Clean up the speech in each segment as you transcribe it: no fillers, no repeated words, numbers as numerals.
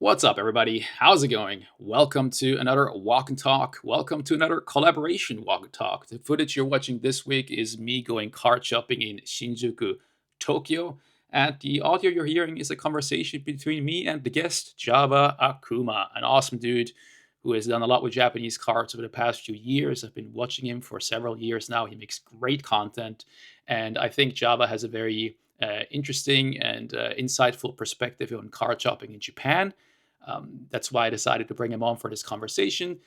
What's up, everybody? How's it going? Welcome to another Walk and Talk. Welcome to another collaboration Walk and Talk. The footage you're watching this week is me going card shopping in Shinjuku, Tokyo. And the audio you're hearing is a conversation between me and the guest, Java Akuma, an awesome dude who has done a lot with Japanese cards over the past few years. I've been watching him for several years now. He makes great content. And I think Java has a very interesting and insightful perspective on card shopping in Japan. That's why I decided to bring him on for this conversation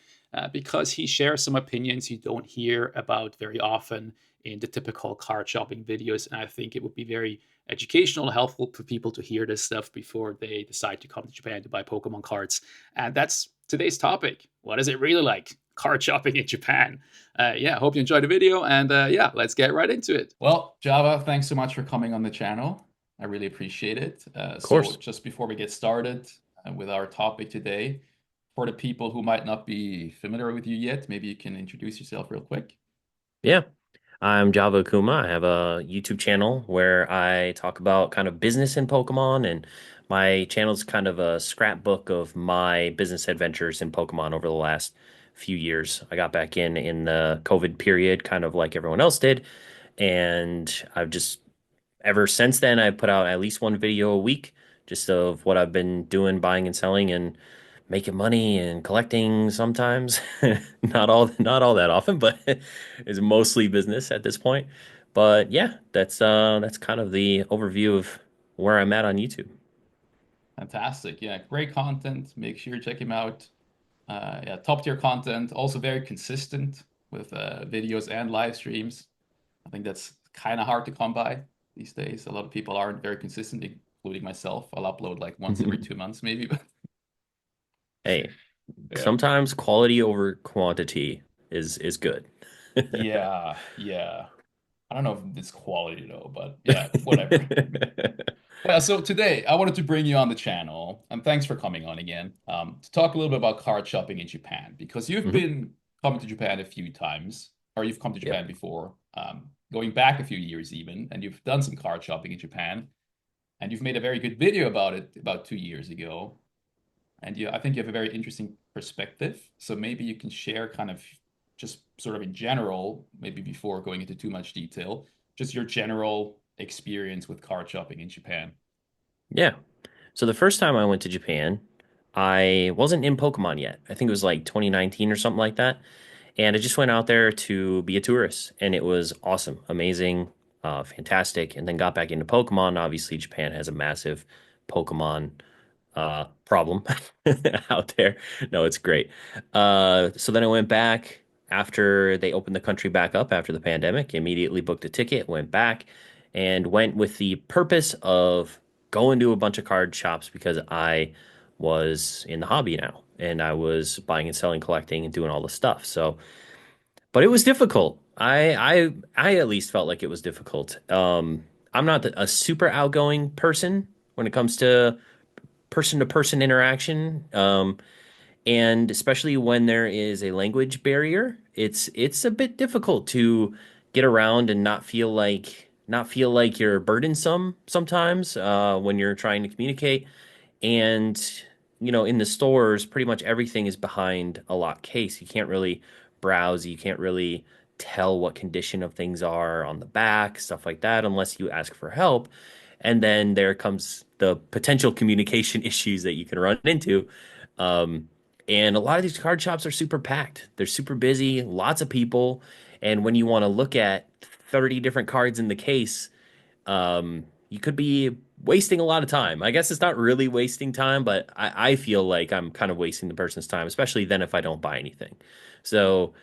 because he shares some opinions you don't hear about very often in the typical card shopping videos. And I think it would be very educational and helpful for people to hear this stuff before they decide to come to Japan to buy Pokemon cards. And that's today's topic. What is it really like? Card shopping in Japan. Yeah, hope you enjoyed the video. And yeah, let's get right into it. Well, Java, thanks so much for coming on the channel. I really appreciate it. Of So, course. just before we get started, with our topic today. For the people who might not be familiar with you yet, maybe you can introduce yourself real quick. Yeah. I'm Java Kuma. I have a YouTube channel where I talk about kind of business in Pokemon, and my channel's kind of a scrapbook of my business adventures in Pokemon over the last few years. I got back in the COVID period, kind of like everyone else did, and I've just ever since then I've put out at least one video a week just of what I've been doing, buying and selling and making money and collecting sometimes. Not all that often, but it's mostly business at this point. But yeah, that's kind of the overview of where I'm at on YouTube. Fantastic. Yeah, great content. Make sure you check him out. Yeah, top tier content. Also very consistent with videos and live streams. I think that's kind of hard to come by these days. A lot of people aren't very consistent, including myself. I'll upload like once every 2 months, maybe. But Hey, yeah, sometimes quality over quantity is good. yeah. I don't know if it's quality though, but yeah, whatever. Yeah, so today I wanted to bring you on the channel, and thanks for coming on again, to talk a little bit about card shopping in Japan, because you've Mhm. been coming to Japan a few times, or you've come to Yep. Japan before, going back a few years even, and you've done some card shopping in Japan, and you've made a very good video about it about 2 years ago, and I think you have a very interesting perspective. So maybe you can share kind of just sort of in general, maybe before going into too much detail, just your general experience with card shopping in Japan. Yeah. So the first time I went to Japan, I wasn't in Pokemon yet. I think it was like 2019 or something like that. And I just went out there to be a tourist, and it was awesome, amazing, fantastic. And then got back into Pokemon. Obviously, Japan has a massive Pokemon problem out there. No, it's great. So then I went back after they opened the country back up after the pandemic, immediately booked a ticket, went back, and went with the purpose of going to a bunch of card shops because I was in the hobby now and I was buying and selling, collecting, and doing all the stuff. So, but it was difficult. I at least felt like it was difficult. I'm not a super outgoing person when it comes to person interaction. And especially when there is a language barrier, it's a bit difficult to get around and not feel like you're burdensome sometimes when you're trying to communicate. And in the stores, pretty much everything is behind a lock case. You can't really browse. You can't really tell what condition of things are on the back, stuff like that, unless you ask for help. And then there comes the potential communication issues that you can run into. Um, and a lot of these card shops are super packed. They're super busy, lots of people. And when you want to look at 30 different cards in the case, you could be wasting a lot of time. I guess it's not really wasting time, but I feel like I'm kind of wasting the person's time, especially then if I don't buy anything. So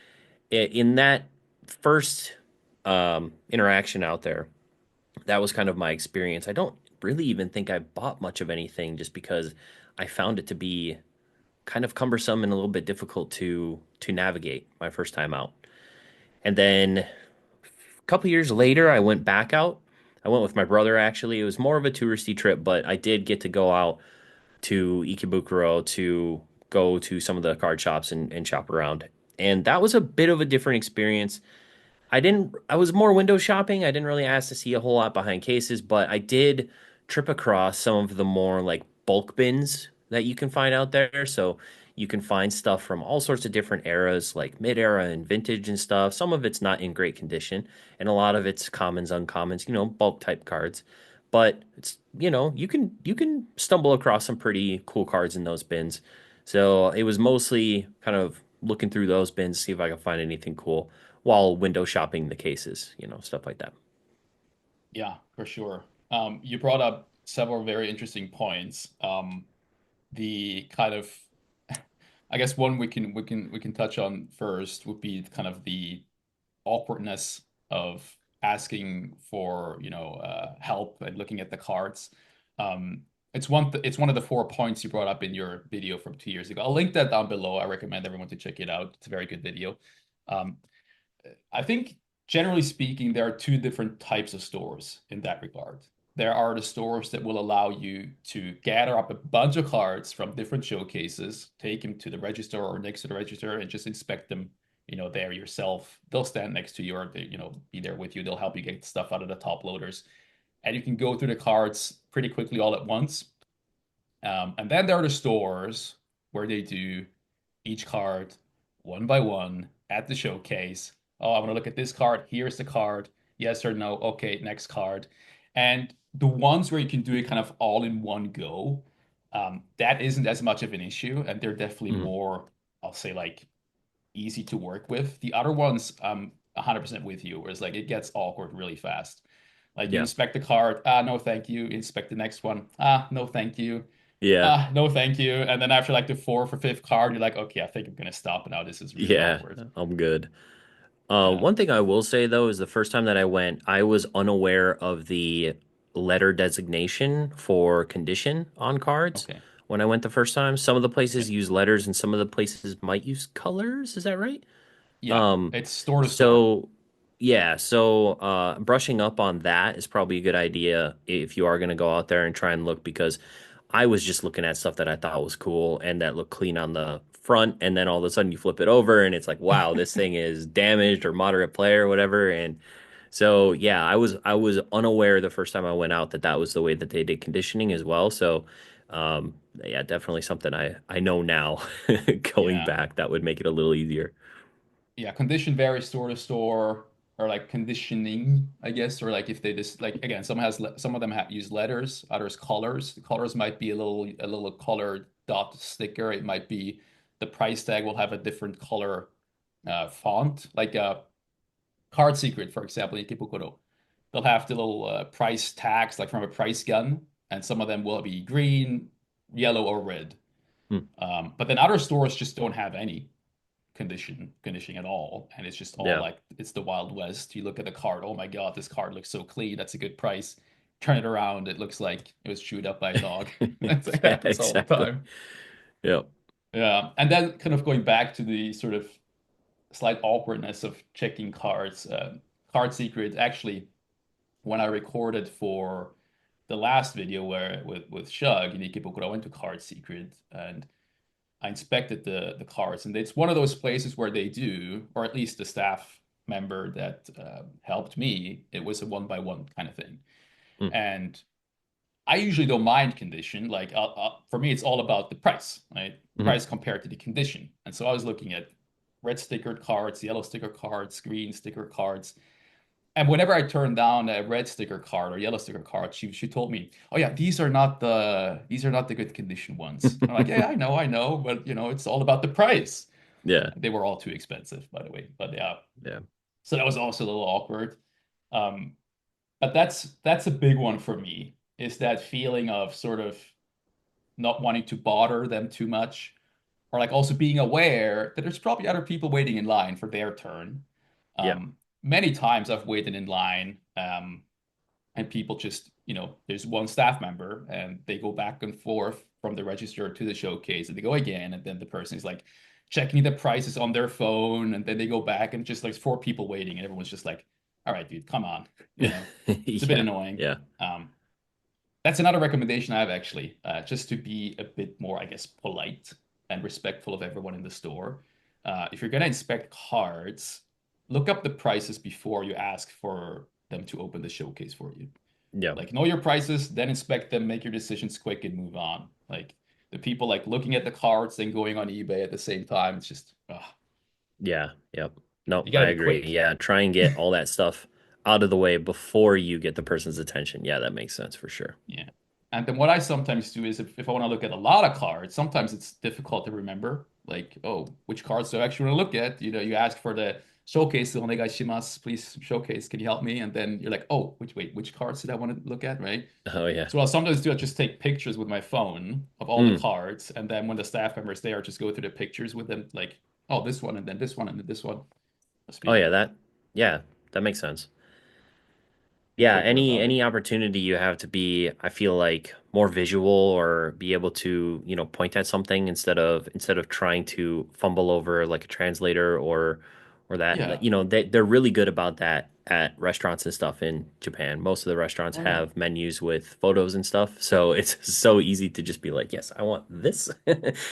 in that first interaction out there, that was kind of my experience. I don't really even think I bought much of anything just because I found it to be kind of cumbersome and a little bit difficult to navigate my first time out. And then a couple years later, I went back out. I went with my brother actually. It was more of a touristy trip, but I did get to go out to Ikebukuro to go to some of the card shops and shop around. And that was a bit of a different experience. I was more window shopping. I didn't really ask to see a whole lot behind cases, but I did trip across some of the more like bulk bins that you can find out there. So you can find stuff from all sorts of different eras, like mid-era and vintage and stuff. Some of it's not in great condition, and a lot of it's commons, uncommons, bulk type cards. But it's, you can stumble across some pretty cool cards in those bins. So it was mostly kind of looking through those bins, see if I could find anything cool while window shopping the cases, stuff like that. Yeah, for sure. You brought up several very interesting points. The kind of, I guess one we can touch on first would be kind of the awkwardness of asking for, help and looking at the cards. It's one of the 4 points you brought up in your video from 2 years ago. I'll link that down below. I recommend everyone to check it out. It's a very good video. Um, I think generally speaking, there are two different types of stores in that regard. There are the stores that will allow you to gather up a bunch of cards from different showcases, take them to the register or next to the register, and just inspect them, there yourself. They'll stand next to you or they, be there with you. They'll help you get stuff out of the top loaders, and you can go through the cards pretty quickly all at once. And then there are the stores where they do each card one by one at the showcase. Oh, I want to look at this card. Here's the card. Yes or no. Okay, next card. And the ones where you can do it kind of all in one go, that isn't as much of an issue. And they're definitely Mhm. more, I'll say, like easy to work with. The other ones, I'm 100% with you, where it's like it gets awkward really fast. Like you Yeah. inspect the card, ah, no, thank you. Inspect the next one, ah, no, thank you. Yeah. Ah, no, thank you. And then after like the fourth or fifth card, you're like, okay, I think I'm gonna stop now. This is really Yeah. awkward. I'm good. Yeah. One thing I will say though is the first time that I went, I was unaware of the letter designation for condition on cards Okay. when I went the first time. Some of the Yeah. places use letters and some of the places might use colors. Is that right? Yeah. Um, It's store to store. so yeah, so brushing up on that is probably a good idea if you are going to go out there and try and look because I was just looking at stuff that I thought was cool and that looked clean on the front, and then all of a sudden you flip it over and it's like, wow, this thing is damaged or moderate play or whatever. And so yeah, I was unaware the first time I went out that that was the way that they did conditioning as well. So yeah, definitely something I know now going Yeah. back that would make it a little easier. Yeah. Condition varies store to store, or like conditioning, I guess, or like if they just like again, some of them have use letters, others colors. The colors might be a little colored dot sticker. It might be the price tag will have a different color font, like Card Secret, for example, in Ikebukuro. They'll have the little price tags like from a price gun, and some of them will be green, yellow, or red. Hmm. But then other stores just don't have any conditioning at all, and it's just all Yeah. like it's the Wild West. You look at the card, oh my God, this card looks so clean. That's a good price. Turn it around, it looks like it was chewed up by a dog. That Yeah, happens all the exactly. time. Yeah. Yeah, and then kind of going back to the sort of slight awkwardness of checking cards. Card Secret actually when I recorded for the last video where with Shug in Ikebukuro, I went to Card Secret and I inspected the cards, and it's one of those places where they do, or at least the staff member that helped me, it was a one by one kind of thing. Mm. And I usually don't mind condition. Like for me, it's all about the price, right? Mhm. Price compared to the condition. And so I was looking at red stickered cards, yellow sticker cards, green sticker cards. And whenever I turned down a red sticker card or yellow sticker card, she told me, "Oh yeah, these are not the good condition ones." I'm like, "Yeah, I know, but it's all about the price." Yeah. They were all too expensive, by the way. But yeah, Yeah. so that was also a little awkward. Um, but that's a big one for me, is that feeling of sort of not wanting to bother them too much, or like also being aware that there's probably other people waiting in line for their turn. Yeah. Many times I've waited in line, and people just, there's one staff member and they go back and forth from the register to the showcase and they go again. And then the person is like checking the prices on their phone. And then they go back and just like four people waiting. And everyone's just like, all right, dude, come on. It's a bit Yeah. annoying. Yeah. Um, that's another recommendation I have actually, just to be a bit more, I guess, polite and respectful of everyone in the store. If you're going to inspect cards, look up the prices before you ask for them to open the showcase for you. Yeah. Like know your prices, then inspect them, make your decisions quick and move on. Like the people like looking at the cards and going on eBay at the same time. It's just, Yeah, yep. Nope, you got I to be agree. quick. Yeah, try and get all that stuff out of the way before you get the person's attention. Yeah, that makes sense for sure. Yeah. And then what I sometimes do is if I want to look at a lot of cards, sometimes it's difficult to remember, like, oh, which cards do I actually want to look at? You ask for the showcase, onegaishimasu, please showcase, can you help me? And then you're like, oh, which cards did I want to look at, right? Oh yeah. So I'll sometimes do I just take pictures with my phone of all the Mm. cards, and then when the staff member's there, just go through the pictures with them, like, oh, this one, and then this one, and then this one. Oh Speed it yeah, up. yeah, that makes sense. Be Yeah, quicker about it. any opportunity you have to be, I feel like more visual or be able to, point at something instead of trying to fumble over like a translator or that, Yeah. they're really good about that at restaurants and stuff in Japan. Most of the restaurants Oh yeah. have menus with photos and stuff, so it's so easy to just be like, "Yes, I want this."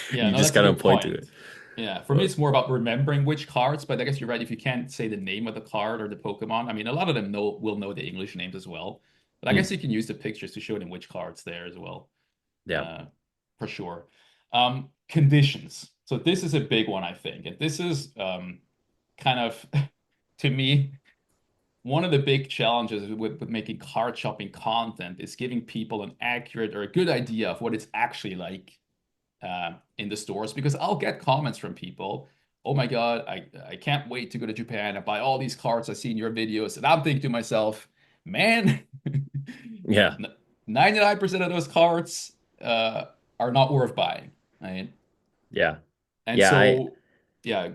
Yeah, You no, just that's a gotta good point to it. point. Yeah, for me, But it's more about remembering which cards, but I guess you're right. If you can't say the name of the card or the Pokemon, I mean, a lot of them will know the English names as well. But I guess mm, you can use the pictures to show them which card's there as well, yeah. uh, for sure. Conditions. So this is a big one, I think, and this is kind of, to me, one of the big challenges with making card shopping content is giving people an accurate or a good idea of what it's actually like in the stores because I'll get comments from people. Oh my God, I can't wait to go to Japan and buy all these cards I see in your videos. And I'm thinking to myself, man, Yeah. 99% of those cards uh, are not worth buying, right? Yeah. And Yeah, so, yeah,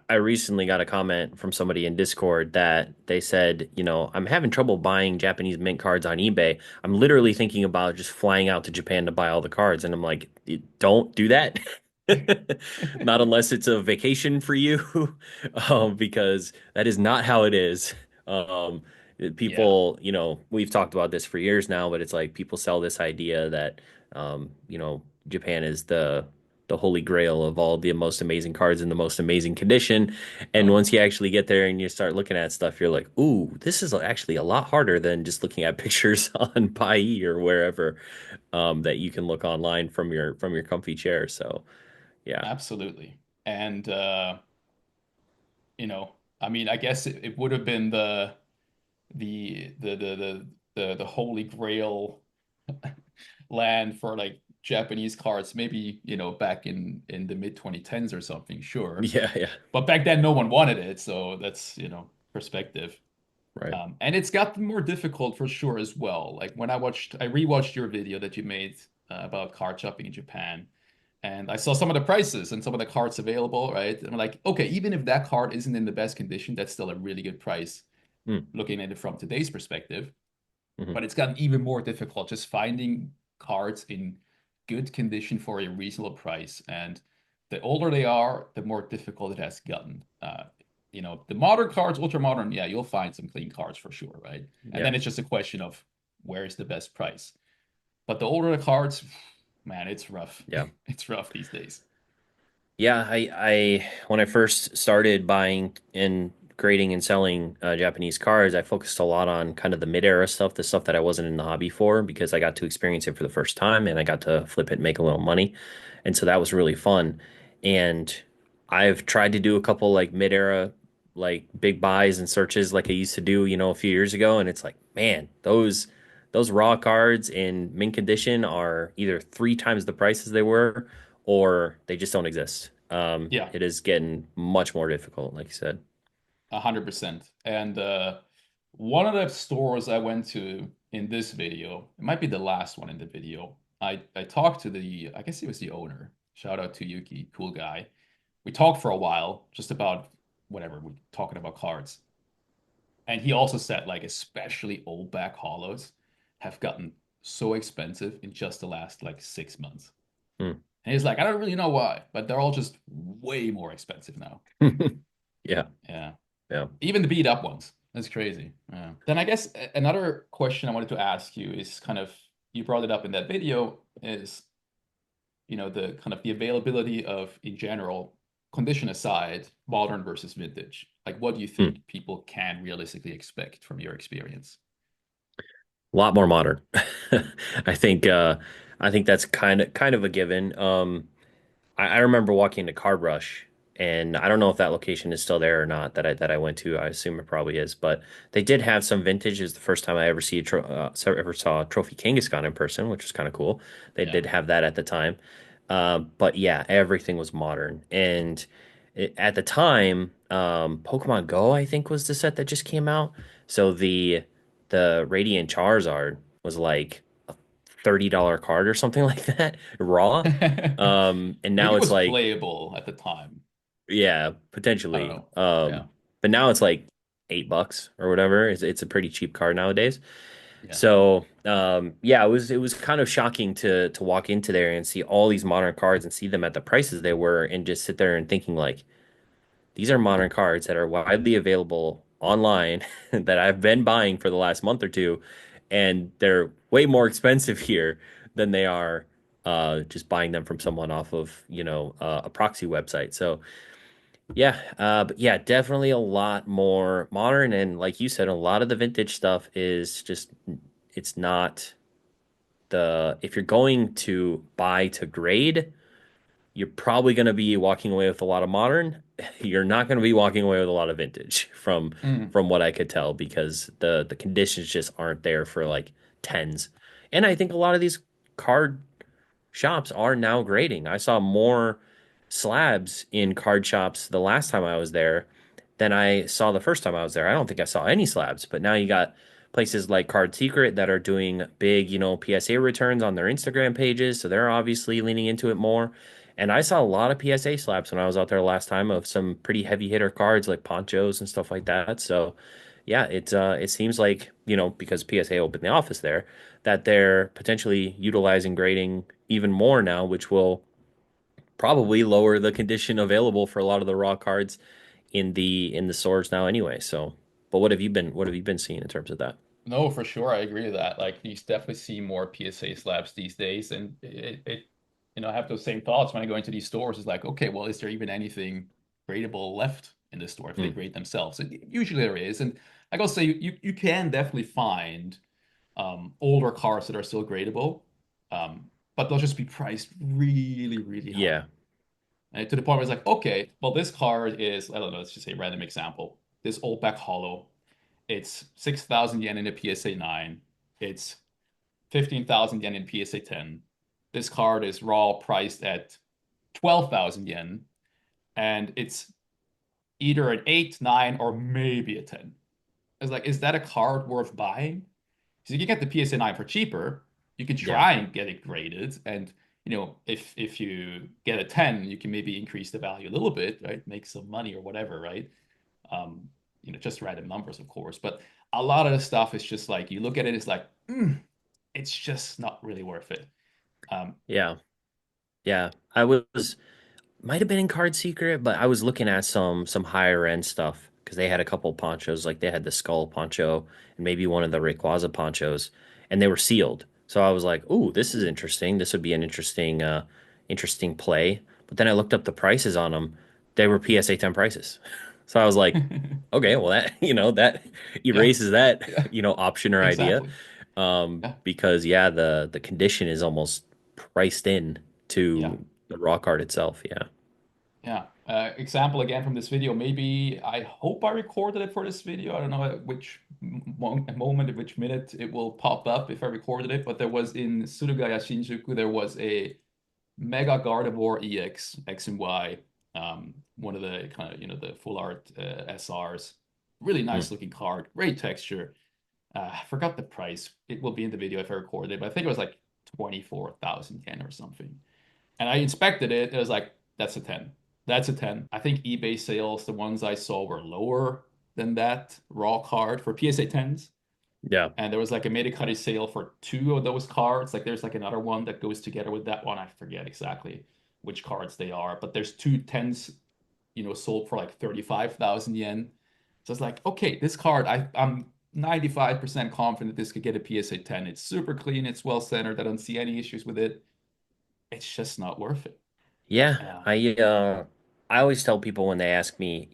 I recently got a comment from somebody in Discord that they said, I'm having trouble buying Japanese mint cards on eBay. I'm literally thinking about just flying out to Japan to buy all the cards. And I'm like, don't do that. Not unless it's a vacation for you, because that is not how it is. Um, yeah, People, we've talked about this for years now, but it's like people sell this idea that, Japan is the holy grail of all the most amazing cards in the most amazing condition. oh And yeah, once you actually get there and you start looking at stuff, you're like, ooh, this is actually a lot harder than just looking at pictures on Pai or wherever that you can look online from your comfy chair. So yeah, absolutely. And I mean, I guess it would have been the holy grail land for like Japanese cards, maybe, back in the mid 2010s or something, sure. yeah, yeah, But back then no one wanted it, so that's, perspective. right. And it's gotten more difficult for sure as well. Like when I rewatched your video that you made about card shopping in Japan, and I saw some of the prices and some of the cards available, right? And I'm like, okay, even if that card isn't in the best condition, that's still a really good price Mm, looking at it from today's perspective. hmm. But it's gotten even more difficult just finding cards in good condition for a reasonable price. And the older they are, the more difficult it has gotten. The modern cards, ultra modern, yeah, you'll find some clean cards for sure, right? And Yeah, then it's just a question of where's the best price. But the older the cards, man, it's rough. yeah. It's rough these days. Yeah, when I first started buying and grading and selling Japanese cards, I focused a lot on kind of the mid-era stuff, the stuff that I wasn't in the hobby for, because I got to experience it for the first time and I got to flip it and make a little money. And so that was really fun. And I've tried to do a couple like mid-era, like big buys and searches like I used to do, a few years ago. And it's like, man, those raw cards in mint condition are either three times the price as they were or they just don't exist. Yeah, It is getting much more difficult, like you said. 100%. And one of the stores I went to in this video, it might be the last one in the video. I talked to I guess he was the owner. Shout out to Yuki, cool guy. We talked for a while just about whatever, we're talking about cards. And he also said like especially old back hollows have gotten so expensive in just the last like 6 months. Hmm. And he's like, I don't really know why, but they're all just way more expensive now. Yeah, Yeah. yeah. Even the beat up ones. That's crazy. Yeah. Then I guess another question I wanted to ask you is kind of you brought it up in that video is the kind of the availability of in general, condition aside, modern versus vintage. Like what do you Hmm. think people can realistically expect from your experience? A lot more modern. I think I think that's kind of a given. I remember walking to Card Rush, and I don't know if that location is still there or not that I went to. I assume it probably is, but they did have some vintage. It was the first time I ever ever saw a Trophy Kangaskhan in person, which was kind of cool. They Yeah. did have that at the time, but yeah, everything was modern. And at the time, Pokemon Go I think was the set that just came out. So the Radiant Charizard was like a $30 card or something like that, raw. And Maybe now it it's was like, playable at the time. yeah, I don't potentially. know. Yeah. But now it's like $8 or whatever. It's a pretty cheap card nowadays. Yeah. So, yeah, it was kind of shocking to walk into there and see all these modern cards and see them at the prices they were, and just sit there and thinking like, these are modern cards that are widely available online that I've been buying for the last month or two, and they're way more expensive here than they are just buying them from someone off of, a proxy website. So yeah, but yeah, definitely a lot more modern, and like you said, a lot of the vintage stuff is just it's not if you're going to buy to grade, you're probably going to be walking away with a lot of modern. You're not going to be walking away with a lot of vintage Mm. from what I could tell, because the conditions just aren't there for like tens. And I think a lot of these card shops are now grading. I saw more slabs in card shops the last time I was there than I saw the first time I was there. I don't think I saw any slabs, but now you got places like Card Secret that are doing big, PSA returns on their Instagram pages, so they're obviously leaning into it more. And I saw a lot of PSA slabs when I was out there last time, of some pretty heavy hitter cards like ponchos and stuff like that. So yeah, it seems like, because PSA opened the office there, that they're potentially utilizing grading even more now, which will probably lower the condition available for a lot of the raw cards in the stores now anyway. So, but what have you been seeing in terms of that? No, for sure. I agree with that. Like you definitely see more PSA slabs these days. And I have those same thoughts when I go into these stores. It's like, okay, well, is there even anything gradable left in the store if they Hmm. grade themselves? And usually there is. And I gotta say, you can definitely find older cars that are still gradable, but they'll just be priced really, really high. Yeah, And to the point where it's like, okay, well, this card is, I don't know, let's just say random example. This old back hollow, it's 6,000 yen in a PSA 9. It's 15,000 yen in PSA 10. This card is raw priced at 12,000 yen, and it's either an 8, 9, or maybe a 10. It's like, is that a card worth buying? So you can get the PSA 9 for cheaper. You can yeah, try and get it graded, and if you get a 10, you can maybe increase the value a little bit, right? Make some money or whatever, right? Um, just random numbers, of course. But a lot of the stuff is just like you look at it, it's like, it's just not really worth it. Um, yeah, yeah. I was might have been in Card Secret, but I was looking at some higher end stuff because they had a couple ponchos, like they had the skull poncho and maybe one of the Rayquaza ponchos, and they were sealed. So I was like, "Ooh, this is interesting. This would be an interesting play." But then I looked up the prices on them. They were PSA 10 prices. So I was like, "Okay, well that that yeah, erases that yeah, option or idea." exactly. Yeah, Because yeah, the condition is almost priced in yeah. to the raw card itself. Yeah. Yeah. Example again from this video. Maybe I hope I recorded it for this video. I don't know at which moment, at which minute it will pop up if I recorded it, but there was in Surugaya Shinjuku, there was a Mega Gardevoir EX, X and Y, one of the kind of, the full art SRs. Really Hmm. nice looking card, great texture. I forgot the price. It will be in the video if I recorded it, but I think it was like 24,000 yen or something. And I inspected it. It was like, that's a 10. That's a 10. I think eBay sales, the ones I saw were lower than that raw card for PSA 10s. Yeah. And there was like a Medicari sale for two of those cards. Like there's like another one that goes together with that one. I forget exactly which cards they are, but there's two 10s, sold for like 35,000 yen. So it's like, okay, this card, I'm 95% confident this could get a PSA 10. It's super clean, it's well centered. I don't see any issues with it. It's just not worth it. Yeah. Yeah. I always tell people when they ask me,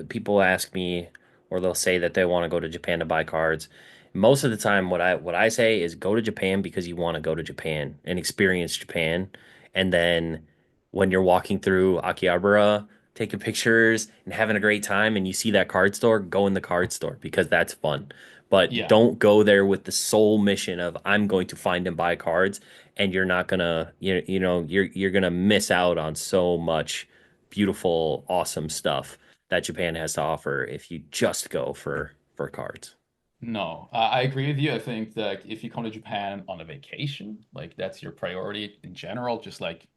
people ask me, or they'll say that they want to go to Japan to buy cards. Most of the time, what I say is go to Japan because you want to go to Japan and experience Japan. And then when you're walking through Akihabara, taking pictures and having a great time, and you see that card store, go in the card store because that's fun. But Yeah. don't go there with the sole mission of I'm going to find and buy cards, and you're not gonna, you're gonna miss out on so much beautiful, awesome stuff that Japan has to offer if you just go for cards. No, I agree with you. I think that if you come to Japan on a vacation, like that's your priority in general, just like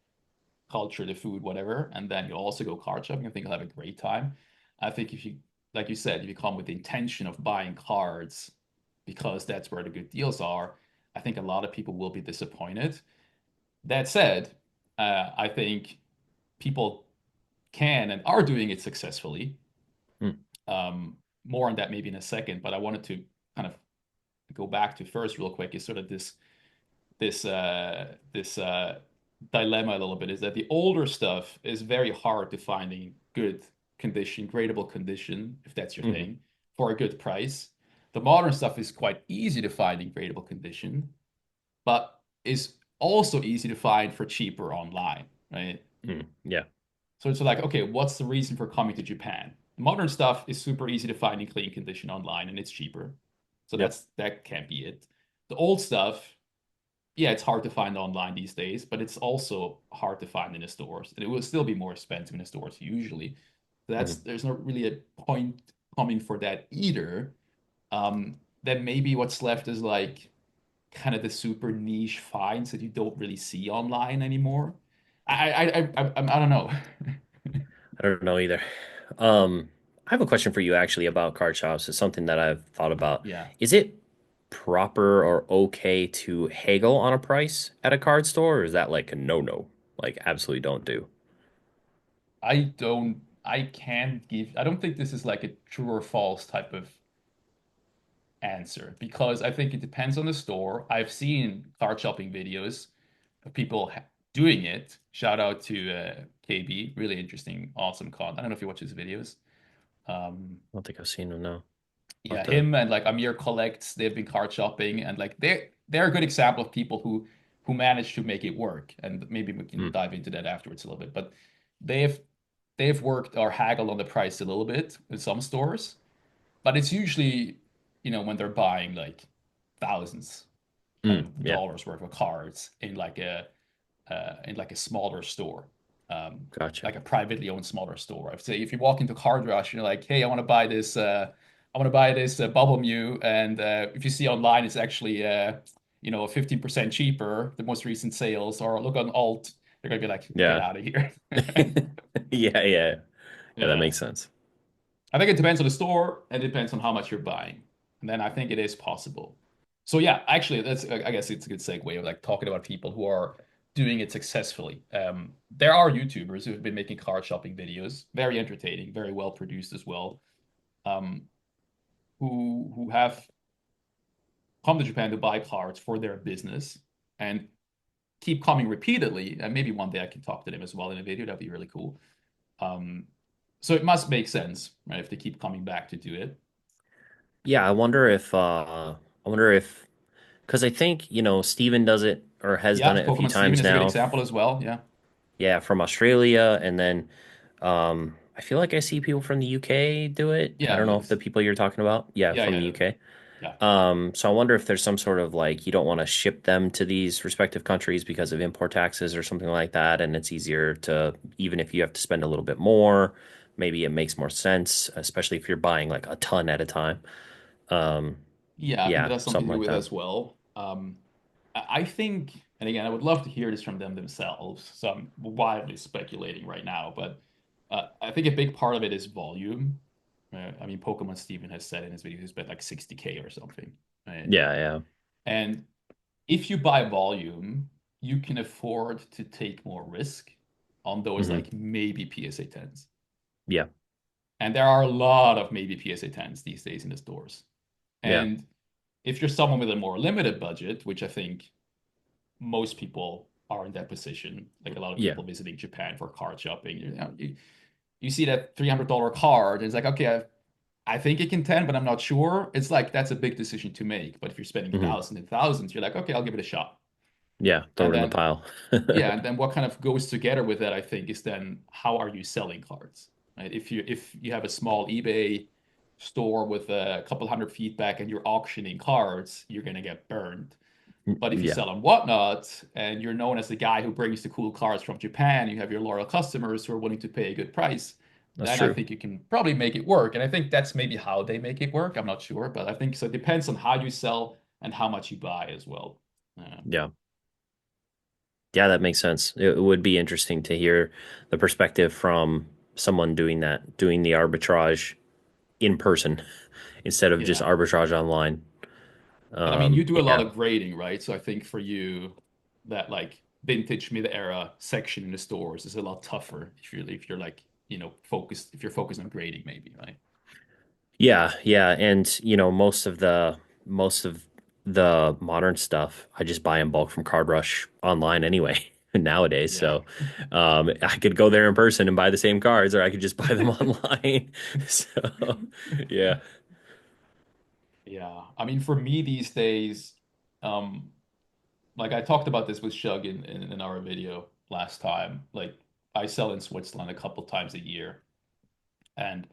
culture, the food, whatever, and then you also go card shopping, I think you'll have a great time. I think if you, like you said, if you come with the intention of buying cards because that's where the good deals are, I think a lot of people will be disappointed. That said, I think people can and are doing it successfully. Mm, More on that maybe in a second, but I wanted to kind of go back to first real quick is sort of this dilemma a little bit is that the older stuff is very hard to find in good condition, gradable condition, if that's your mhm, thing, for a good price. The modern stuff is quite easy to find in gradable condition, but is also easy to find for cheaper online, right? yeah. So it's like, okay, what's the reason for coming to Japan? Modern stuff is super easy to find in clean condition online and it's cheaper. So Yep. that can't be it. The old stuff, yeah, it's hard to find online these days, but it's also hard to find in the stores. And it will still be more expensive in the stores usually. That's Mhm. there's not really a point coming for that either. Then maybe what's left is like kind of the super niche finds that you don't really see online anymore. I don't know. I don't know either. Um, I have a question for you actually about card shops. It's something that I've thought about. Yeah. Is it proper or okay to haggle on a price at a card store, or is that like a no-no? Like absolutely don't do. I can't give, I don't think this is like a true or false type of answer because I think it depends on the store. I've seen card shopping videos of people doing it. Shout out to KB, really interesting, awesome content. I don't know if you watch his videos. Um, I don't think I've seen them, no. I'll have yeah, to. him and like Amir collects. They've been card shopping, and like they're a good example of people who manage to make it work. And maybe we can Mm, dive into that afterwards a little bit. But they've they've worked or haggled on the price a little bit with some stores, but it's usually when they're buying like thousands of yeah, dollars worth of cards in like a smaller store, um, gotcha. like a privately owned smaller store. If say if you walk into Card Rush and you're like, hey, I want to buy this, I want to buy this Bubble Mew, and if you see online it's actually 15% cheaper, the most recent sales, or look on Alt, they're gonna be like, get Yeah. out of here. Yeah, yeah. Yeah, that Yeah. makes sense. I think it depends on the store and it depends on how much you're buying. And then I think it is possible. So yeah, actually, that's I guess it's a good segue of like talking about people who are doing it successfully. There are YouTubers who have been making card shopping videos, very entertaining, very well produced as well, um, who have come to Japan to buy cards for their business and keep coming repeatedly. And maybe one day I can talk to them as well in a video. That'd be really cool. Um, so it must make sense, right, if they keep coming back to do it. Yeah, I wonder if because I think, Steven does it or has Yeah, done it a few Pokemon Steven times is a good now. example as well. Yeah. Yeah, from Australia, and then I feel like I see people from the UK do it. I Yeah, don't it know if the is. people you're talking about. Yeah, Yeah, from the yeah, UK. yeah. So I wonder if there's some sort of like you don't want to ship them to these respective countries because of import taxes or something like that, and it's easier to even if you have to spend a little bit more, maybe it makes more sense, especially if you're buying like a ton at a time. Um, Yeah, I think that yeah, has something something to do like with it that. as well. I think, and again, I would love to hear this from them themselves. So I'm wildly speculating right now, but I think a big part of it is volume. I mean, Pokemon Steven has said in his video he's bet like 60K or something, right? Yeah, yeah. And if you buy volume, you can afford to take more risk on those Hmm. like maybe PSA 10s. Yeah, And there are a lot of maybe PSA 10s these days in the stores. yeah, And if you're someone with a more limited budget, which I think most people are in that position, like a lot of yeah. people visiting Japan for card shopping, you see that $300 card, and it's like, okay, I think it can 10, but I'm not sure. It's like that's a big decision to make. But if you're spending Hmm. thousands and thousands, you're like, okay, I'll give it a shot. Yeah, throw And it in the then pile. yeah, and then what kind of goes together with that, I think, is then how are you selling cards, right? If you have a small eBay store with a couple hundred feet back and you're auctioning cards, you're gonna get burned. But if you Yeah, sell on Whatnot and you're known as the guy who brings the cool cards from Japan, you have your loyal customers who are willing to pay a good price, that's then I true. think you can probably make it work. And I think that's maybe how they make it work. I'm not sure, but I think so. It depends on how you sell and how much you buy as well. Yeah. Yeah, that makes sense. It would be interesting to hear the perspective from someone doing that, doing the arbitrage in person instead of just Yeah. arbitrage online. And I mean, you do a lot Yeah. of grading, right? So I think for you, that like vintage mid-era section in the stores is a lot tougher if you're like, focused if you're focused on grading maybe, right? Yeah, yeah, and most of the modern stuff I just buy in bulk from Card Rush online anyway nowadays. Yeah. So I could go there in person and buy the same cards, or I could just buy them online. So yeah, Yeah. I mean, for me these days, um, like I talked about this with Shug in our video last time. Like I sell in Switzerland a couple times a year, and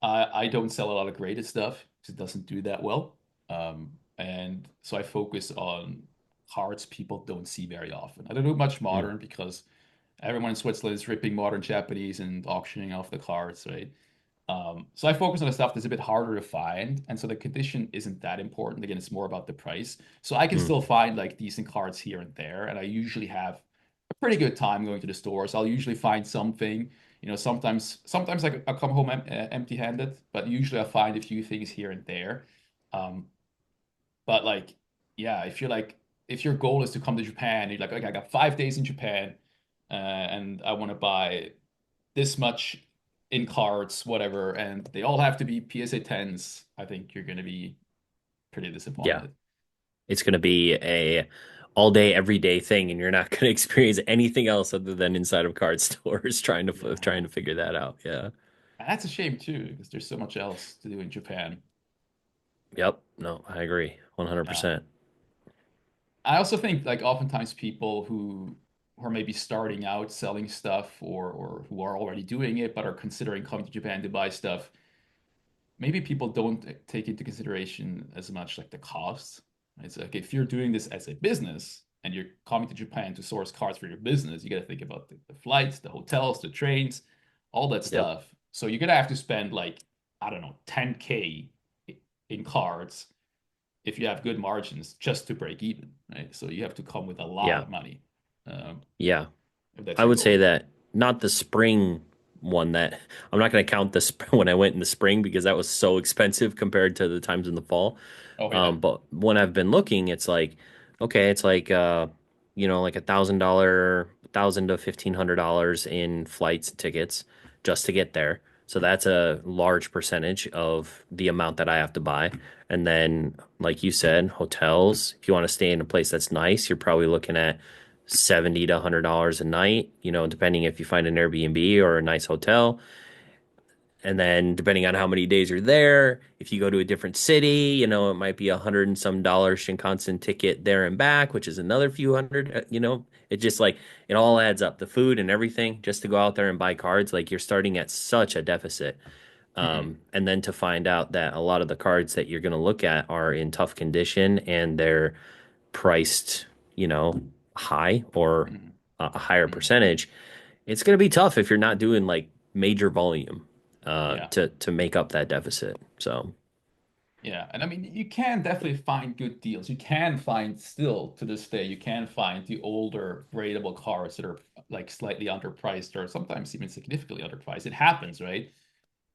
I don't sell a lot of graded stuff because it doesn't do that well. And so I focus on cards people don't see very often. I don't do much mm, modern because everyone in Switzerland is ripping modern Japanese and auctioning off the cards, right? So I focus on the stuff that's a bit harder to find, and so the condition isn't that important. Again, it's more about the price. So I can mm, still find like decent cards here and there, and I usually have a pretty good time going to the stores. I'll usually find something. Sometimes I come home empty-handed, but usually I find a few things here and there. Um, but like, yeah, if your goal is to come to Japan, you're like, okay, I got 5 days in Japan, and I want to buy this much in cards, whatever, and they all have to be PSA 10s, I think you're going to be pretty yeah. disappointed. It's going to be a all day, every day thing, and you're not going to experience anything else other than inside of card stores trying Yeah. to figure that out. Yeah. And that's a shame too, because there's so much else to do in Japan. Yep. No, I agree. Yeah. 100%. I also think like oftentimes people who are maybe starting out selling stuff or who are already doing it but are considering coming to Japan to buy stuff, maybe people don't take into consideration as much like the costs. It's like if you're doing this as a business and you're coming to Japan to source cards for your business, you got to think about the flights, the hotels, the trains, all that Yep. stuff. So you're gonna have to spend like, I don't know, 10K in cards if you have good margins just to break even, right? So you have to come with a lot Yeah. of money, um, Yeah. if that's I your would say goal. that not the spring one that I'm not going to count this when I went in the spring because that was so expensive compared to the times in the fall. Oh yeah. But when I've been looking, it's like, okay, it's like, like $1,000 to $1,500 in flights and tickets just to get there. So that's a large percentage of the amount that I have to buy. And then, like you said, hotels, if you want to stay in a place that's nice, you're probably looking at 70 to $100 a night, depending if you find an Airbnb or a nice hotel. And then depending on how many days you're there, if you go to a different city, it might be $100 and some dollars Shinkansen ticket there and back, which is another few hundred, it just like it all adds up. The food and everything just to go out there and buy cards, like you're starting at such a deficit. Hmm. And then to find out that a lot of the cards that you're going to look at are in tough condition and they're priced, high or Hmm. a higher Hmm. percentage, it's going to be tough if you're not doing like major volume Yeah. to make up that deficit. So, Yeah, and I mean, you can definitely find good deals. You can find still to this day, you can find the older gradable cards that are like slightly underpriced or sometimes even significantly underpriced. It happens, right?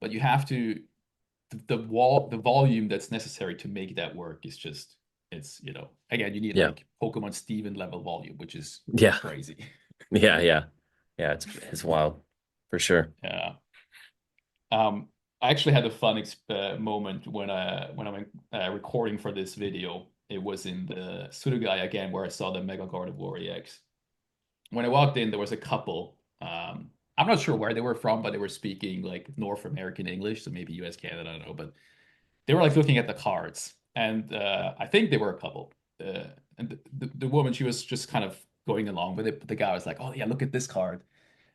But you have to the volume that's necessary to make that work is just it's again you need yeah, like Pokemon Steven level volume, which is yeah, crazy. yeah, yeah, yeah. It's wild for sure. Yeah. I actually had a fun moment when I'm recording for this video. It was in the Surugai again, where I saw the Mega Garden Warrior X. When I walked in, there was a couple. I'm not sure where they were from, but they were speaking like North American English, so maybe US, Canada, I don't know. But they were like looking at the cards, and I think they were a couple. And the woman, she was just kind of going along with it, but the guy was like, "Oh yeah, look at this card.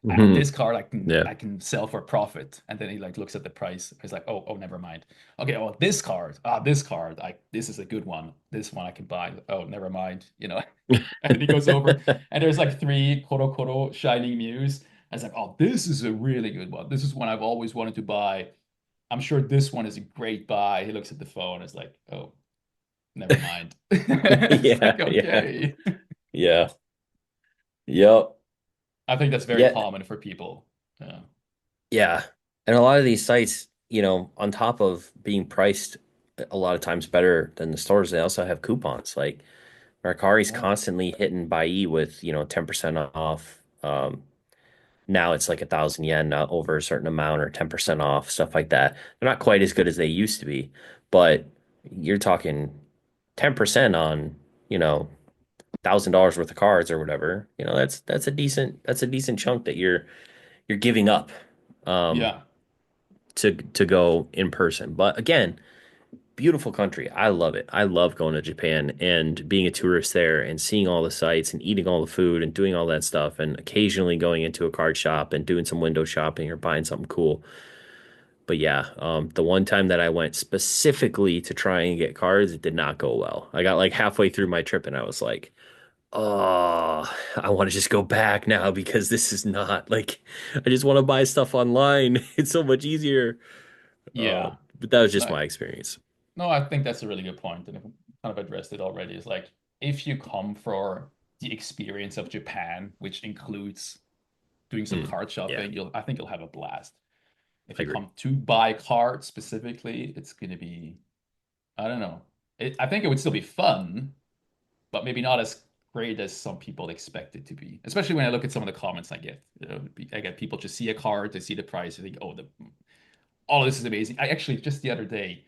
Mhm. This card I can Yeah. I can sell for profit." And then he like looks at the price. He's like, "Oh, never mind. Okay, oh this card, this card, this is a good one. This one I can buy. Oh, never mind. You know." And he goes over, and there's like three Koro Koro Shining Mews. I was like, "Oh, this is a really good one. This is one I've always wanted to buy. I'm sure this one is a great buy." He looks at the phone. It's like, "Oh, never mind." It's Yeah, like, yeah, okay. yeah. Yep. I think that's very Yeah, common for people. Yeah. yeah. And a lot of these sites, on top of being priced a lot of times better than the stores, they also have coupons. Like Mercari's Yeah. constantly hitting buy E with, 10% off. Now it's like 1,000 yen over a certain amount or 10% off, stuff like that. They're not quite as good as they used to be, but you're talking 10% on, $1,000 worth of cards or whatever. That's a decent chunk that you're giving up um Yeah. to go in person. But again, beautiful country. I love it. I love going to Japan and being a tourist there and seeing all the sights and eating all the food and doing all that stuff and occasionally going into a card shop and doing some window shopping or buying something cool. But yeah, the one time that I went specifically to try and get cards, it did not go well. I got like halfway through my trip and I was like, oh, I want to just go back now because this is not like I just want to buy stuff online. It's so much easier. Yeah. But that was just No, my experience. no, I think that's a really good point, and I've kind of addressed it already. Is like if you come for the experience of Japan, which includes doing some Mm, card yeah, shopping, I think you'll have a blast. If I you agree. come to buy cards specifically, it's gonna be, I don't know. I think it would still be fun, but maybe not as great as some people expect it to be. Especially when I look at some of the comments I get. I get people just see a card, they see the price, they think, oh, this is amazing. I actually just the other day,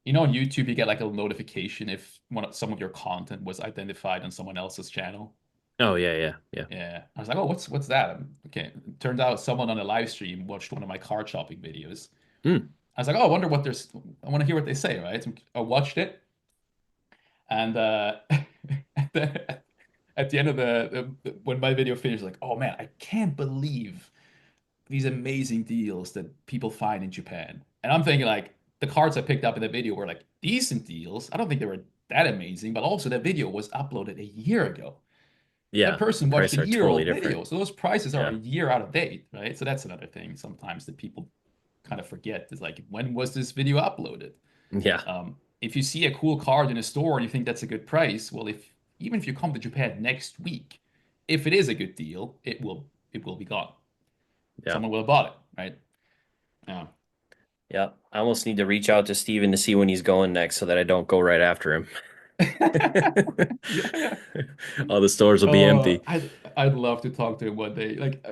on YouTube, you get like a notification if some of your content was identified on someone else's channel. Oh yeah, yeah, yeah. Yeah, I was like, oh, what's that? Okay, turned out someone on a live stream watched one of my card shopping videos. Mm, I was like, oh, I wonder what there's. I want to hear what they say, right? So I watched it, and at the end of when my video finished, like, oh man, I can't believe these amazing deals that people find in Japan. And I'm thinking like the cards I picked up in the video were like decent deals. I don't think they were that amazing, but also that video was uploaded a year ago. That yeah. The person watched a prices are totally year-old different. video, so those prices are a Yeah, year out of date, right? So that's another thing sometimes that people kind of forget is like, when was this video uploaded? yeah, If you see a cool card in a store and you think that's a good price, well, if even if you come to Japan next week, if it is a good deal, it will be gone. yeah, Someone will have bought it, right? Yeah. yeah. I almost need to reach out to Steven to see when he's going next so that I don't go right after him. Yeah. All the stores will be Oh, empty. I'd love to talk to him one day. Like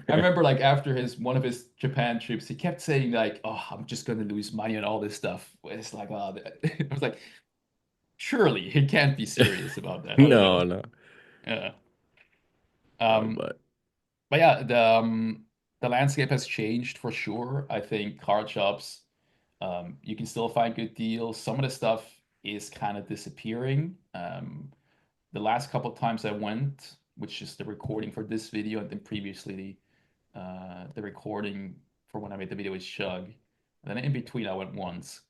I remember like after his one of his Japan trips, he kept saying like, "Oh, I'm just gonna lose money on all this stuff." It's like, oh, I was like, surely he can't be serious about that. I don't No, know. no. Yeah. Um, But but yeah, the landscape has changed for sure. I think card shops, you can still find good deals. Some of the stuff is kind of disappearing. The last couple of times I went, which is the recording for this video, and then previously the recording for when I made the video with Shug. And then in between, I went once.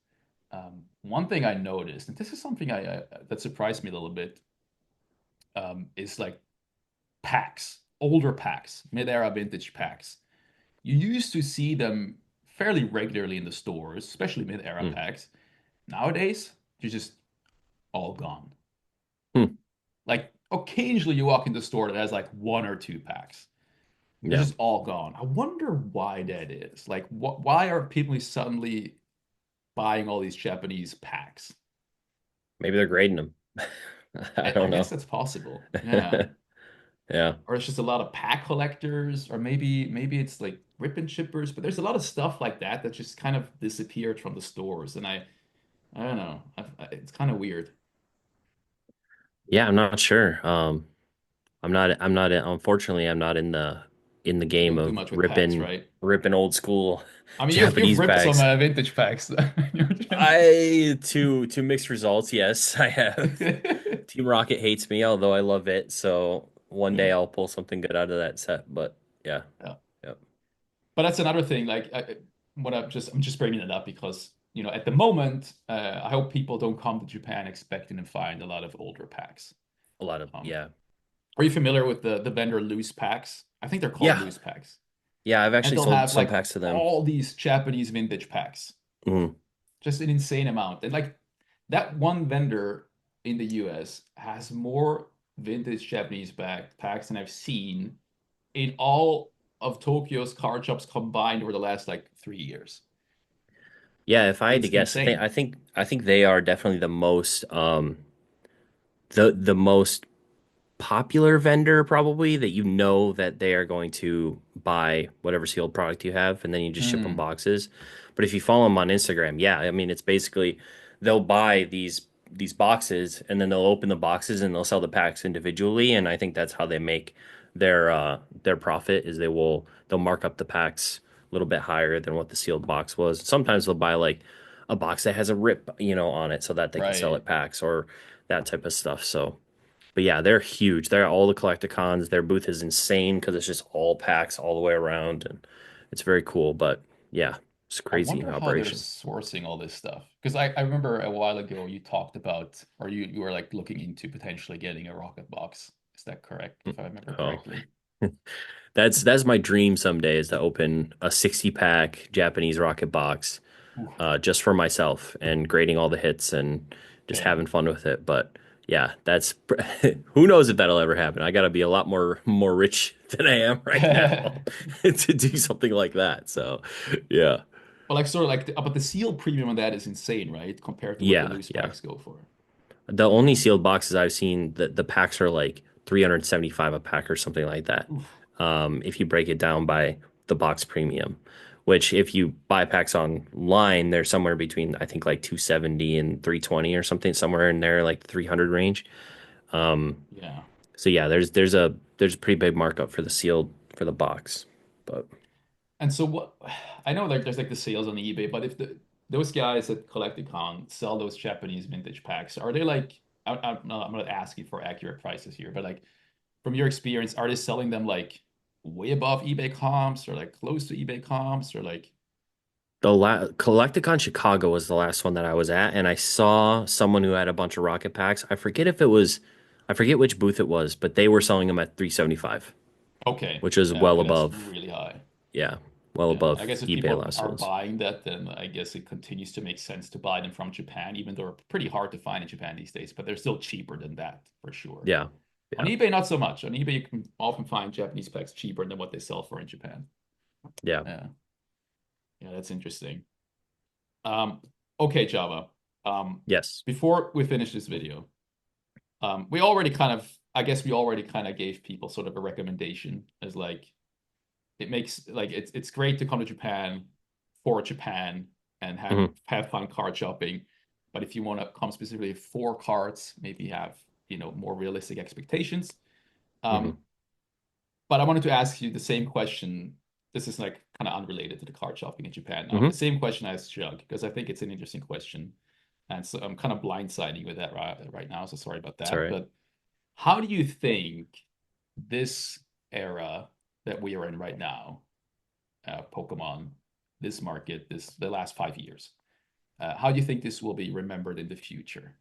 One thing I noticed, and this is something that surprised me a little bit, is like packs, older packs, mid-era vintage packs. You used to see them fairly regularly in the stores, especially mid-era mm, packs. Nowadays, they're just all gone. hmm, Like occasionally you walk into the store that has like one or two packs. They're yeah. just all gone. I wonder why that is. Like, why are people suddenly buying all these Japanese packs? Maybe they're grading them. I I don't guess know. that's possible. Yeah. Yeah. Or it's just a lot of pack collectors, or maybe it's like rip and shippers. But there's a lot of stuff like that that just kind of disappeared from the stores, and I don't know. It's kind of weird. Yeah, I'm not sure. Unfortunately, I'm not in the in the game do of much with packs, ripping right? ripping old school I mean, you've Japanese ripped some packs. vintage packs. I to mixed results, yes, I have. Team Rocket hates me, although I love it. So one day Yeah, I'll pull something good out of that set. But yeah, yeah. yep, But that's another thing. Like, I'm just bringing it up because at the moment, I hope people don't come to Japan expecting to find a lot of older packs. a lot of Um, yeah, are you familiar with the vendor loose packs? I think they're called yeah, loose packs, yeah. I've and actually they'll sold have some like packs to them. all these Japanese vintage packs, Mhm. just an insane amount. And like that one vendor in the US has more vintage Japanese packs than I've seen in all of Tokyo's card shops combined over the last like 3 years. Yeah, if I had to It's guess, insane. I think they are definitely the most popular vendor probably that you know that they are going to buy whatever sealed product you have and then you just ship them Mm, boxes. But if you follow them on Instagram, yeah, I mean it's basically they'll buy these boxes and then they'll open the boxes and they'll sell the packs individually and I think that's how they make their profit is they'll mark up the packs a little bit higher than what the sealed box was. Sometimes they'll buy like a box that has a rip, on it so that they can sell right. it packs or that type of stuff. So but yeah, they're huge. They're all the Collecticons. Their booth is insane because it's just all packs all the way around, and it's very cool. But yeah, it's a I crazy wonder how they're operation. sourcing all this stuff. Because I remember a while ago you talked about, or you were like looking into potentially getting a rocket box. Is that correct, if I remember Oh, correctly? that's my dream someday is to open a 60 pack Japanese rocket box, Ooh, just for myself and grading all the hits and just yeah. having fun with it. But yeah, that's who knows if that'll ever happen. I got to be a lot more rich than I am right now to do something like that. So yeah. But like sort of like but the seal premium on that is insane, right? Compared to what the Yeah, loose yeah. packs go for. The only Yeah. sealed boxes I've seen, the packs are like 375 a pack or something like that. Oof. If you break it down by the box premium, which if you buy packs online, they're somewhere between I think like 270 and 320 or something, somewhere in there, like the 300 range. Um, Yeah. so yeah, there's a pretty big markup for the sealed for the box. But And so what I know like there's like the sales on eBay, but if those guys at Collecticon sell those Japanese vintage packs, are they like I'm not asking for accurate prices here, but like from your experience, are they selling them like way above eBay comps or like close to eBay comps or like Collecticon Chicago was the last one that I was at, and I saw someone who had a bunch of rocket packs. I forget which booth it was, but they were selling them at 375, okay, which is yeah, well okay, that's above, really high. yeah, well Yeah, I above guess if eBay people last are ones. buying that, then I guess it continues to make sense to buy them from Japan, even though they're pretty hard to find in Japan these days, but they're still cheaper than that for sure. Yeah, On yeah, eBay, not so much. On eBay, you can often find Japanese packs cheaper than what they sell for in Japan. yeah, Yeah, yeah, that's interesting. Um, okay, Java. yes. Before we finish this video, we already kind of, I guess we already kind of gave people sort of a recommendation as like it makes like it's great to come to Japan for Japan and Hmm. have fun card shopping. But if you want to come specifically for cards, maybe have more realistic expectations. Um, Hmm. but I wanted to ask you the same question. This is like kind of unrelated to the card shopping in Japan now. The Hmm. same question I asked Jug because I think it's an interesting question, and so I'm kind of blindsiding with that right now. So sorry about It's all that. right. But how do you think this era that we are in right now, Pokemon, this market, the last 5 years, how do you think this will be remembered in the future?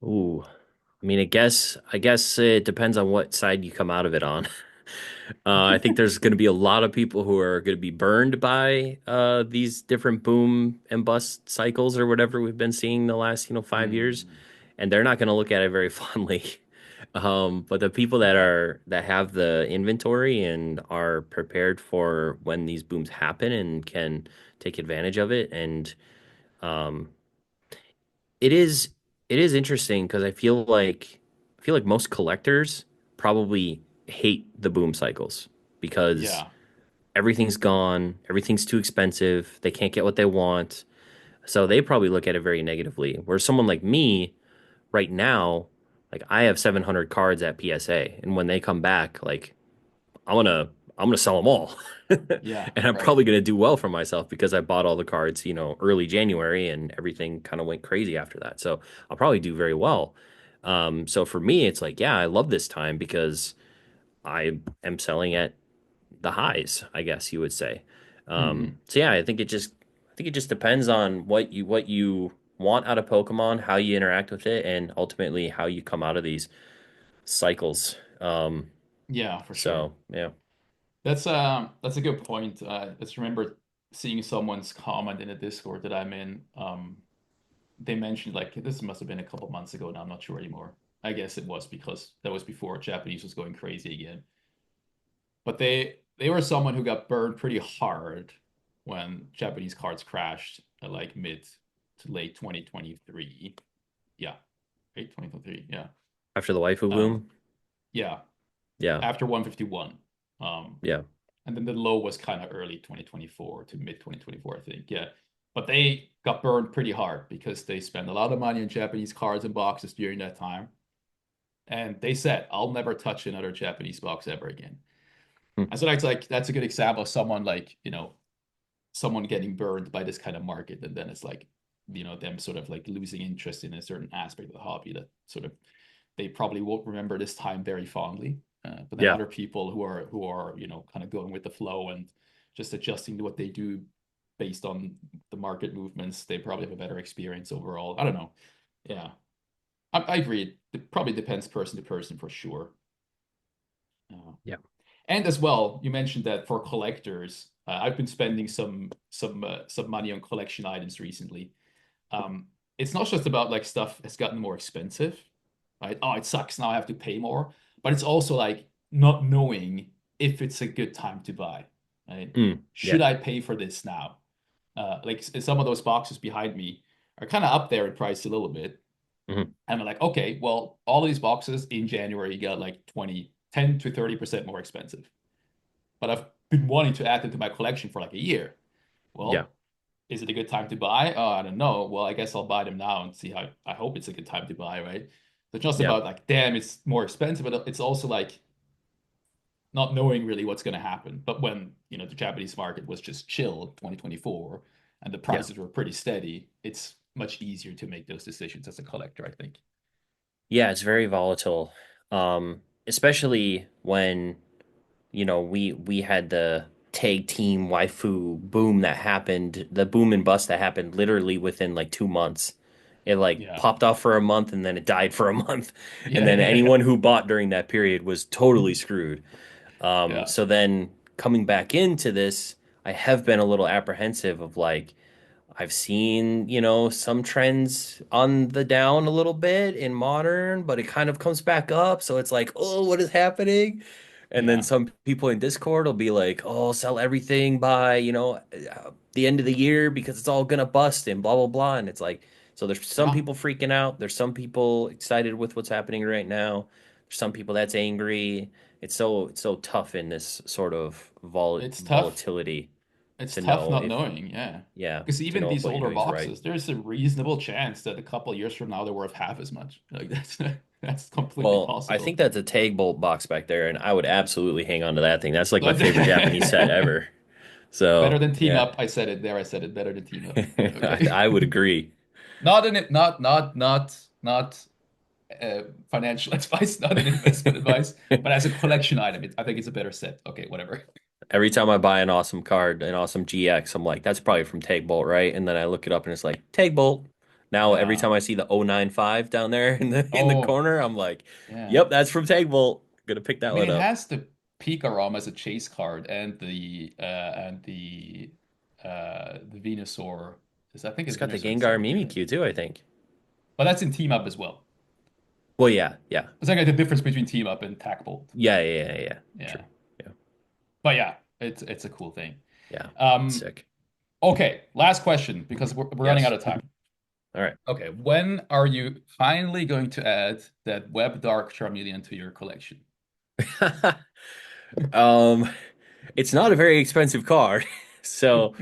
Ooh, I mean, I guess it depends on what side you come out of it on. I think there's going to be a lot of people who are going to be burned by these different boom and bust cycles or whatever we've been seeing the last, 5 years, Hmm. and they're not going to look at it very fondly. But the people Yeah, that have the inventory and are prepared for when these booms happen and can take advantage of it, and um, it is it is interesting because I feel like most collectors probably hate the boom cycles because yeah, everything's gone, everything's too expensive, they can't get what they want. So they probably look at it very negatively. Where someone like me right now, like I have 700 cards at PSA, and when they come back, like I'm gonna sell them all. Yeah, And I'm right. probably gonna do well for myself because I bought all the cards, early January and everything kind of went crazy after that. So I'll probably do very well. So for me, it's like, yeah, I love this time because I am selling at the highs, I guess you would say. Hmm. So yeah, I think it just depends on what you want out of Pokemon, how you interact with it, and ultimately how you come out of these cycles. Yeah, for sure. So yeah. That's a good point. I just remember seeing someone's comment in a Discord that I'm in. They mentioned like this must have been a couple months ago now. I'm not sure anymore. I guess it was because that was before Japanese was going crazy again. But they were someone who got burned pretty hard when Japanese cards crashed at like mid to late 2023. Yeah, late 2023. Yeah. After the waifu Um, boom, yeah, yeah, after 151. Um, yeah, and then the low was kind of early 2024 to mid 2024, I think. Yeah. But they got burned pretty hard because they spent a lot of money on Japanese cards and boxes during that time. And they said, I'll never touch another Japanese box ever again. hmm, And so that's a good example of someone like, someone getting burned by this kind of market. And then it's like, them sort of like losing interest in a certain aspect of the hobby that sort of they probably won't remember this time very fondly. But then yeah, other people who are kind of going with the flow and just adjusting to what they do based on the market movements, they probably have a better experience overall. I don't know. Yeah, I agree. It probably depends person to person for sure. Uh, yeah. and as well, you mentioned that for collectors, I've been spending some money on collection items recently. Um, it's not just about like stuff has gotten more expensive, right? Oh, it sucks. Now I have to pay more. But it's also like not knowing if it's a good time to buy, right? Should Yeah. I pay for this now? Like some of those boxes behind me are kind of up there in price a little bit. Hmm. And I'm like, okay, well, all of these boxes in January got like 10 to 30% more expensive. But I've been wanting to add them to my collection for like a year. Yeah. Well, is it a good time to buy? Oh, I don't know. Well, I guess I'll buy them now and see how I hope it's a good time to buy, right? So it's just Yeah. about like, damn, it's more expensive, but it's also like not knowing really what's going to happen. But when, the Japanese market was just chill 2024 and the Yeah. prices were pretty steady, it's much easier to make those decisions as a collector, I think. Yeah, it's very volatile. Especially when, we had the tag team waifu boom that happened, the boom and bust that happened literally within like 2 months. It like Yeah. popped off for a month and then it died for a month. And Yeah, then yeah, anyone who bought during that period was totally screwed. yeah. So then coming back into this, I have been a little apprehensive of like, I've seen, some trends on the down a little bit in modern, but it kind of comes back up. So it's like, oh, what is happening? And then Yeah. some people in Discord will be like, oh, sell everything by, the end of the year because it's all gonna bust and blah, blah, blah. And it's like, so there's some Yeah. people freaking out. There's some people excited with what's happening right now. There's some people that's angry. It's so tough in this sort of It's tough. volatility It's to tough know not if knowing, yeah. yeah, Because to even know if these what you're older doing is right. boxes, there's a reasonable chance that a couple years from now they're worth half as much. Like that's completely Well, I possible. think that's a tag bolt box back there, and I would absolutely hang on to that thing. That's like my But favorite Japanese set ever. better So, than team yeah, up. I said it there. I said it better than team up. I, Okay. I would agree. Not in it. Not financial advice. Not an investment advice. But as a collection item, I think it's a better set. Okay, whatever. Every time I buy an awesome card, an awesome GX, I'm like, that's probably from Tag Bolt, right? And then I look it up and it's like Tag Bolt. Now every Yeah. time I see the 095 down there in the Oh, corner, I'm like, yeah. yep, that's from Tag Bolt. Gonna pick I that mean, one it up. has the Pikarom as a chase card and the Venusaur. I think It's it's got the Venusaur Gengar second unit, Mimikyu too, I think. but that's in team up as well. Well, yeah, yeah, It's like the difference between team up and tack bolt. yeah, yeah, yeah, yeah. True. Yeah, Yeah, but yeah, it's a cool thing. yeah. Um, Sick. okay, last question because we're running out Yes. of time. All right. Okay, when are you finally going to add that Web Dark Charmeleon to your collection? Um, it's not a very expensive card, so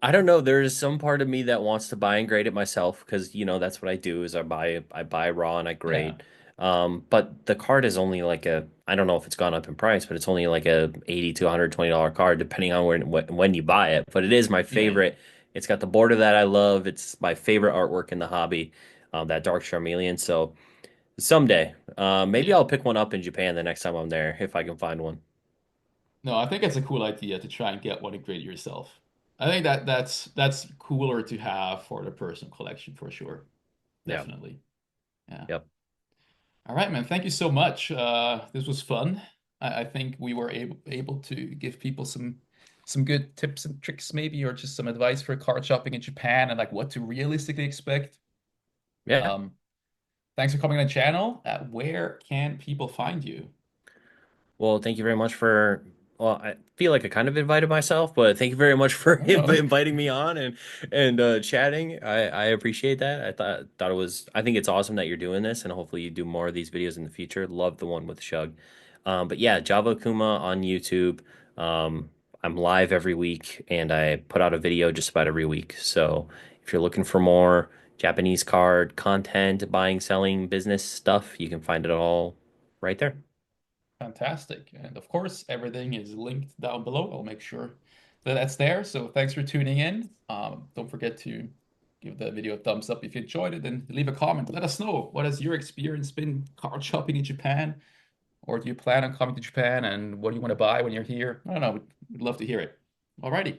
I don't know. There's some part of me that wants to buy and grade it myself because that's what I do is I buy raw and I Yeah, grade. But the card is only like I don't know if it's gone up in price, but it's only like a 80 to $120 card depending on when you buy it. But it is my Yeah, yeah. favorite. It's got the border that I love. It's my favorite artwork in the hobby, that Dark Charmeleon. So someday, maybe Yeah. I'll pick one up in Japan the next time I'm there if I can find one. No, I think it's a cool idea to try and get one and grade yourself. I think that's cooler to have for the personal collection for sure. Yeah. Definitely. Yeah. Yep. All right, man. Thank you so much. This was fun. I think we were able to give people some good tips and tricks, maybe, or just some advice for card shopping in Japan and like what to realistically expect. Yeah. Um, Thanks for coming on the channel. Where can people find you? Well, thank you very much for. Well, I feel like I kind of invited myself, but thank you very much for Oh, inviting me on and chatting. I appreciate that. I thought it was. I think it's awesome that you're doing this, and hopefully you do more of these videos in the future. Love the one with Shug. But yeah, Java Kuma on YouTube. Um, I'm live every week, and I put out a video just about every week. So if you're looking for more Japanese card content, buying, selling, business stuff, you can find it all right there. fantastic. And of course, everything is linked down below. I'll make sure that that's there. So thanks for tuning in. Don't forget to give the video a thumbs up if you enjoyed it and leave a comment. Let us know, what has your experience been card shopping in Japan? Or do you plan on coming to Japan and what do you want to buy when you're here? I don't know. We'd love to hear it. Alrighty.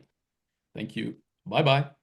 Thank you. Bye bye.